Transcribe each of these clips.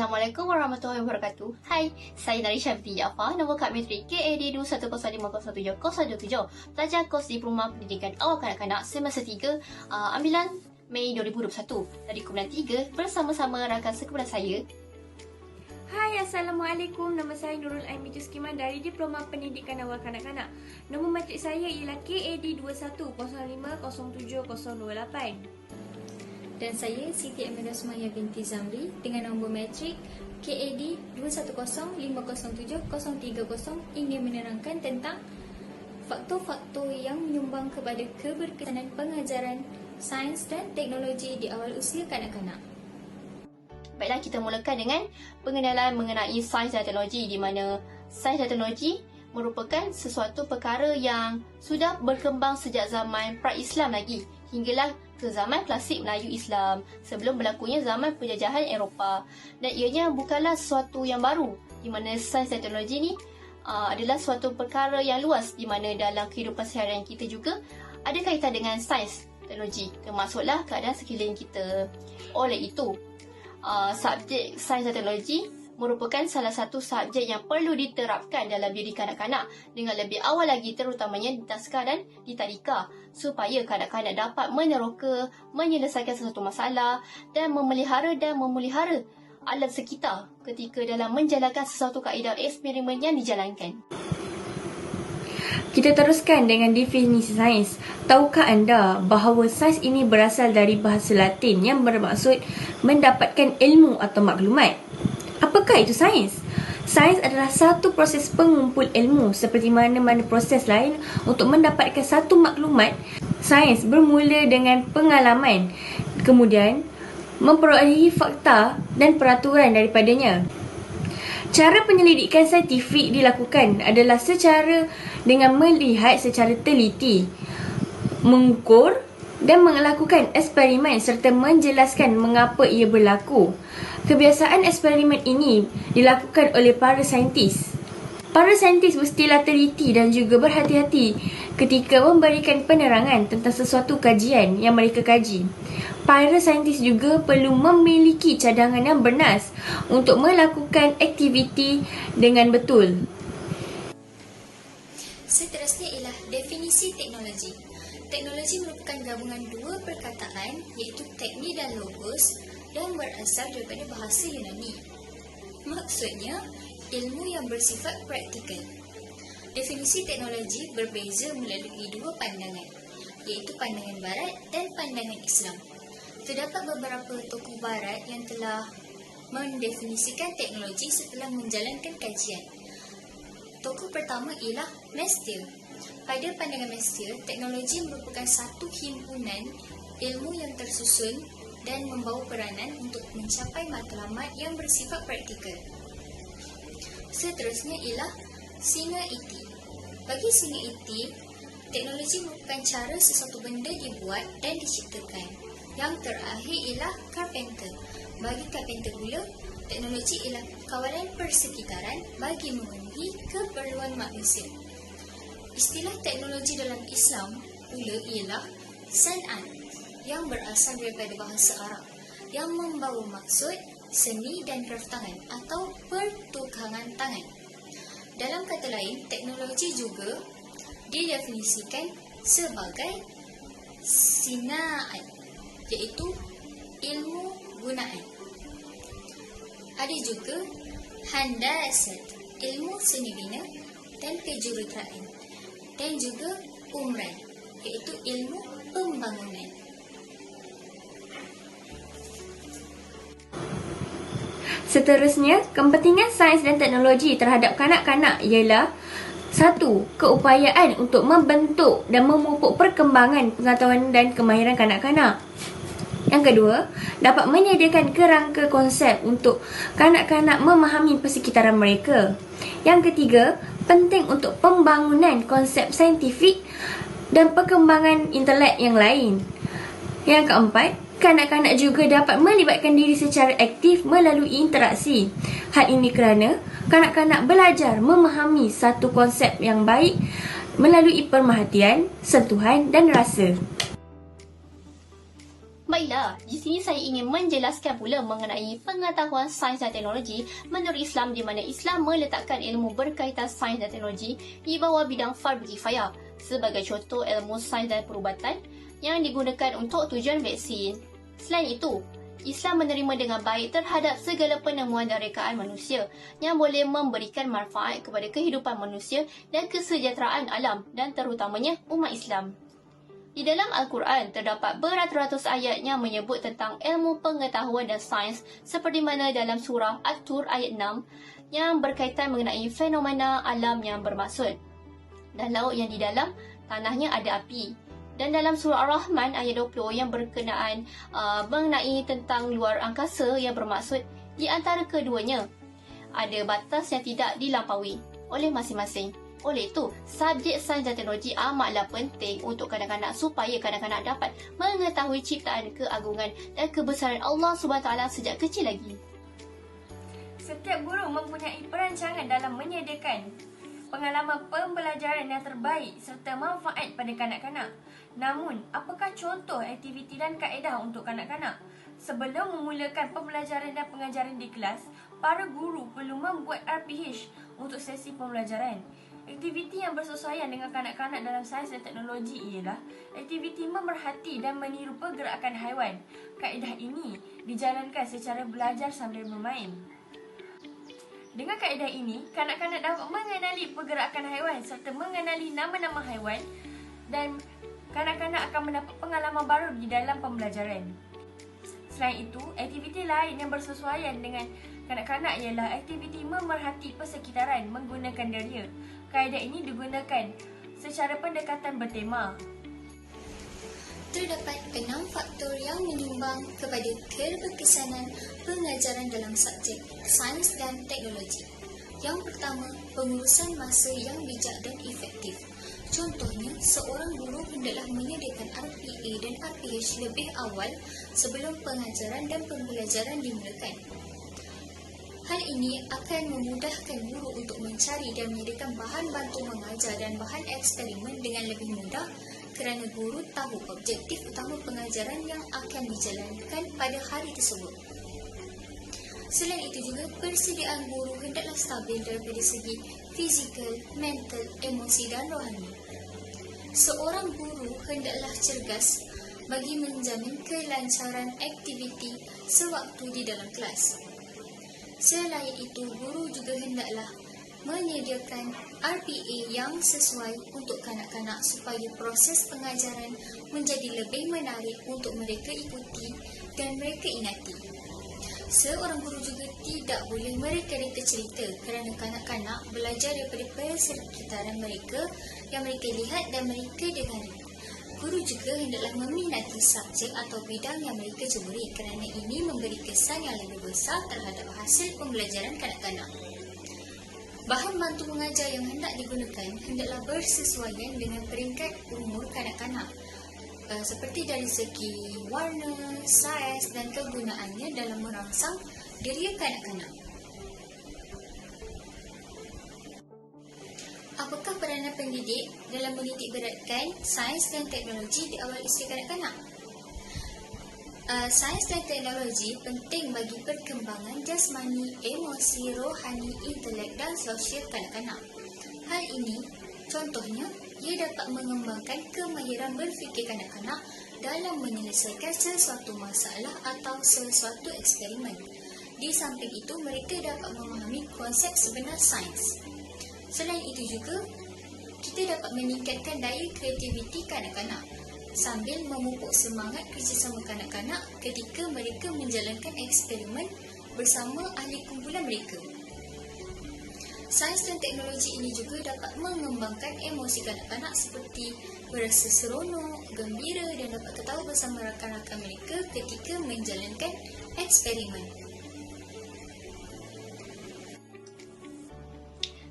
Assalamualaikum warahmatullahi wabarakatuh. Hai, saya Narisha binti Jaafar, nombor kad matrik KAD 21050707. Pelajar kos Diploma Pendidikan Awal Kanak-kanak semester 3, ambilan Mei 2021 dari kumpulan 3 bersama-sama rakan sekumpulan saya. Hai, Assalamualaikum. Nama saya Nurul Aimi Tuskiman dari Diploma Pendidikan Awal Kanak-kanak. Nombor matrik saya ialah KAD 21050708. Dan saya Siti Amidah Sumaya binti Zamri dengan nombor matrik KAD 21050730 ingin menerangkan tentang faktor-faktor yang menyumbang kepada keberkesanan pengajaran sains dan teknologi di awal usia kanak-kanak. Baiklah, kita mulakan dengan pengenalan mengenai sains dan teknologi, di mana sains dan teknologi merupakan sesuatu perkara yang sudah berkembang sejak zaman pra-Islam lagi, hinggalah ke zaman klasik Melayu Islam sebelum berlakunya zaman penjajahan Eropah. Dan ianya bukanlah sesuatu yang baru, di mana sains dan teknologi ni adalah suatu perkara yang luas, di mana dalam kehidupan seharian kita juga ada kaitan dengan sains teknologi, termasuklah keadaan sekeliling kita. Oleh itu, subjek sains dan teknologi merupakan salah satu subjek yang perlu diterapkan dalam diri kanak-kanak dengan lebih awal lagi, terutamanya di taska dan di tadika, supaya kanak-kanak dapat meneroka, menyelesaikan sesuatu masalah dan memelihara alam sekitar ketika dalam menjalankan sesuatu kaedah eksperimen yang dijalankan. Kita teruskan dengan definisi sains. Tahukah anda bahawa sains ini berasal dari bahasa Latin yang bermaksud mendapatkan ilmu atau maklumat? Apakah itu sains? Sains adalah satu proses pengumpul ilmu seperti mana-mana proses lain untuk mendapatkan satu maklumat. Sains bermula dengan pengalaman, kemudian memperolehi fakta dan peraturan daripadanya. Cara penyelidikan saintifik dilakukan adalah secara dengan melihat secara teliti, mengukur dan melakukan eksperimen serta menjelaskan mengapa ia berlaku. Kebiasaan eksperimen ini dilakukan oleh para saintis. Para saintis mestilah teliti dan juga berhati-hati ketika memberikan penerangan tentang sesuatu kajian yang mereka kaji. Para saintis juga perlu memiliki cadangan yang bernas untuk melakukan aktiviti dengan betul. Seterusnya ialah definisi teknologi. Teknologi merupakan gabungan dua perkataan iaitu teknik dan logos dan berasal daripada bahasa Yunani. Maksudnya, ilmu yang bersifat praktikal. Definisi teknologi berbeza melalui dua pandangan, iaitu pandangan Barat dan pandangan Islam. Terdapat beberapa tokoh Barat yang telah mendefinisikan teknologi setelah menjalankan kajian. Tokoh pertama ialah Mestil. Pada pandangan Mestil, teknologi merupakan satu himpunan ilmu yang tersusun dan membawa peranan untuk mencapai matlamat yang bersifat praktikal. Seterusnya ialah Singa Iti. Bagi Singa Iti, teknologi merupakan cara sesuatu benda dibuat dan diciptakan. Yang terakhir ialah Carpenter. Bagi Carpenter pula, teknologi ialah kawalan persekitaran bagi memenuhi keperluan manusia. Istilah teknologi dalam Islam pula ialah San'at, yang berasal daripada bahasa Arab yang membawa maksud seni dan kraftangan atau pertukangan tangan. Dalam kata lain, teknologi juga didefinisikan sebagai sina'at, iaitu ilmu gunaan. Ada juga handasat, ilmu seni bina dan kejuruteraan, dan juga umran, iaitu ilmu pembangunan. Seterusnya, kepentingan sains dan teknologi terhadap kanak-kanak ialah 1. Keupayaan untuk membentuk dan memupuk perkembangan pengetahuan dan kemahiran kanak-kanak. Yang kedua, dapat menyediakan kerangka konsep untuk kanak-kanak memahami persekitaran mereka. Yang ketiga, penting untuk pembangunan konsep saintifik dan perkembangan intelek yang lain. Yang keempat, kanak-kanak juga dapat melibatkan diri secara aktif melalui interaksi. Hal ini kerana kanak-kanak belajar memahami satu konsep yang baik melalui pemerhatian, sentuhan dan rasa. Baiklah, di sini saya ingin menjelaskan pula mengenai pengetahuan sains dan teknologi menurut Islam, di mana Islam meletakkan ilmu berkaitan sains dan teknologi di bawah bidang fardu kifayah. Sebagai contoh, ilmu sains dan perubatan yang digunakan untuk tujuan vaksin. Selain itu, Islam menerima dengan baik terhadap segala penemuan dan rekaan manusia yang boleh memberikan manfaat kepada kehidupan manusia dan kesejahteraan alam dan terutamanya umat Islam. Di dalam Al-Quran, terdapat beratus-ratus ayat yang menyebut tentang ilmu pengetahuan dan sains seperti mana dalam surah At-Tur ayat 6 yang berkaitan mengenai fenomena alam yang bermaksud. Dan laut yang di dalam tanahnya ada api. Dan dalam surah Ar-Rahman ayat 20 yang berkenaan mengenai tentang luar angkasa yang bermaksud di antara keduanya ada batas yang tidak dilampaui oleh masing-masing. Oleh itu, subjek sains dan teknologi amatlah penting untuk kanak-kanak supaya kanak-kanak dapat mengetahui ciptaan keagungan dan kebesaran Allah SWT sejak kecil lagi. Setiap guru mempunyai perancangan dalam menyediakan pengalaman pembelajaran yang terbaik serta manfaat pada kanak-kanak. Namun, apakah contoh aktiviti dan kaedah untuk kanak-kanak? Sebelum memulakan pembelajaran dan pengajaran di kelas, para guru perlu membuat RPH untuk sesi pembelajaran. Aktiviti yang bersesuaian dengan kanak-kanak dalam sains dan teknologi ialah aktiviti memerhati dan meniru pergerakan haiwan. Kaedah ini dijalankan secara belajar sambil bermain. Dengan kaedah ini, kanak-kanak dapat mengenali pergerakan haiwan serta mengenali nama-nama haiwan dan kanak-kanak akan mendapat pengalaman baru di dalam pembelajaran. Selain itu, aktiviti lain yang bersesuaian dengan kanak-kanak ialah aktiviti memerhati persekitaran menggunakan deria. Kaedah ini digunakan secara pendekatan bertema. Terdapat 6 faktor yang menyumbang kepada keberkesanan pengajaran dalam subjek sains dan teknologi. Yang pertama, pengurusan masa yang bijak dan efektif. Contohnya, seorang guru hendaklah menyediakan RPA dan RPH lebih awal sebelum pengajaran dan pembelajaran dimulakan. Hal ini akan memudahkan guru untuk mencari dan menyediakan bahan bantu mengajar dan bahan eksperimen dengan lebih mudah kerana guru tahu objektif utama pengajaran yang akan dijalankan pada hari tersebut. Selain itu juga, persediaan guru hendaklah stabil daripada segi fizikal, mental, emosi dan rohani. Seorang guru hendaklah cergas bagi menjamin kelancaran aktiviti sewaktu di dalam kelas. Selain itu, guru juga hendaklah menyediakan RPA yang sesuai untuk kanak-kanak supaya proses pengajaran menjadi lebih menarik untuk mereka ikuti dan mereka ingati. Seorang guru juga tidak boleh mereka-reka cerita kerana kanak-kanak belajar daripada persekitaran mereka yang mereka lihat dan mereka dengari. Guru juga hendaklah meminati subjek atau bidang yang mereka ceburi kerana ini memberi kesan yang lebih besar terhadap hasil pembelajaran kanak-kanak. Bahan bantu mengajar yang hendak digunakan hendaklah bersesuaian dengan peringkat umur kanak-kanak, seperti dari segi warna, saiz dan kegunaannya dalam merangsang deria kanak-kanak. Apakah peranan pendidik dalam menitik beratkan sains dan teknologi di awal usia kanak-kanak? Sains dan teknologi penting bagi perkembangan jasmani, emosi, rohani, intelek dan sosial kanak-kanak. Hal ini, contohnya, ia dapat mengembangkan kemahiran berfikir kanak-kanak dalam menyelesaikan sesuatu masalah atau sesuatu eksperimen. Di samping itu, mereka dapat memahami konsep sebenar sains. Selain itu juga, kita dapat meningkatkan daya kreativiti kanak-kanak sambil memupuk semangat kerjasama kanak-kanak ketika mereka menjalankan eksperimen bersama ahli kumpulan mereka. Sains dan teknologi ini juga dapat mengembangkan emosi kanak-kanak seperti berasa seronok, gembira dan dapat ketawa bersama rakan-rakan mereka ketika menjalankan eksperimen.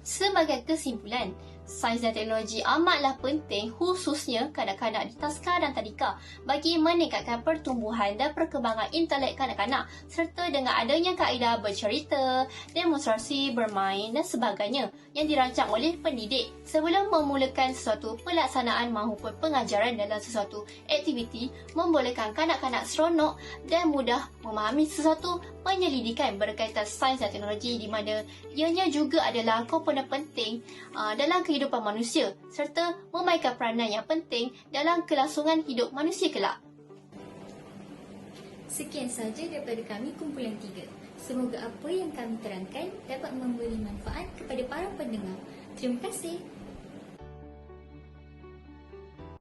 Sebagai kesimpulan, Sains dan teknologi amatlah penting khususnya kanak-kanak di taska dan tadika bagi meningkatkan pertumbuhan dan perkembangan intelek kanak-kanak serta dengan adanya kaedah bercerita, demonstrasi, bermain dan sebagainya yang dirancang oleh pendidik sebelum memulakan sesuatu pelaksanaan maupun pengajaran dalam sesuatu aktiviti membolehkan kanak-kanak seronok dan mudah memahami sesuatu penyelidikan berkaitan sains dan teknologi di mana ianya juga adalah komponen penting dalam kehidupan manusia serta memainkan peranan yang penting dalam kelangsungan hidup manusia kelak. Sekian sahaja daripada kami kumpulan 3. Semoga apa yang kami terangkan dapat memberi manfaat kepada para pendengar. Terima kasih.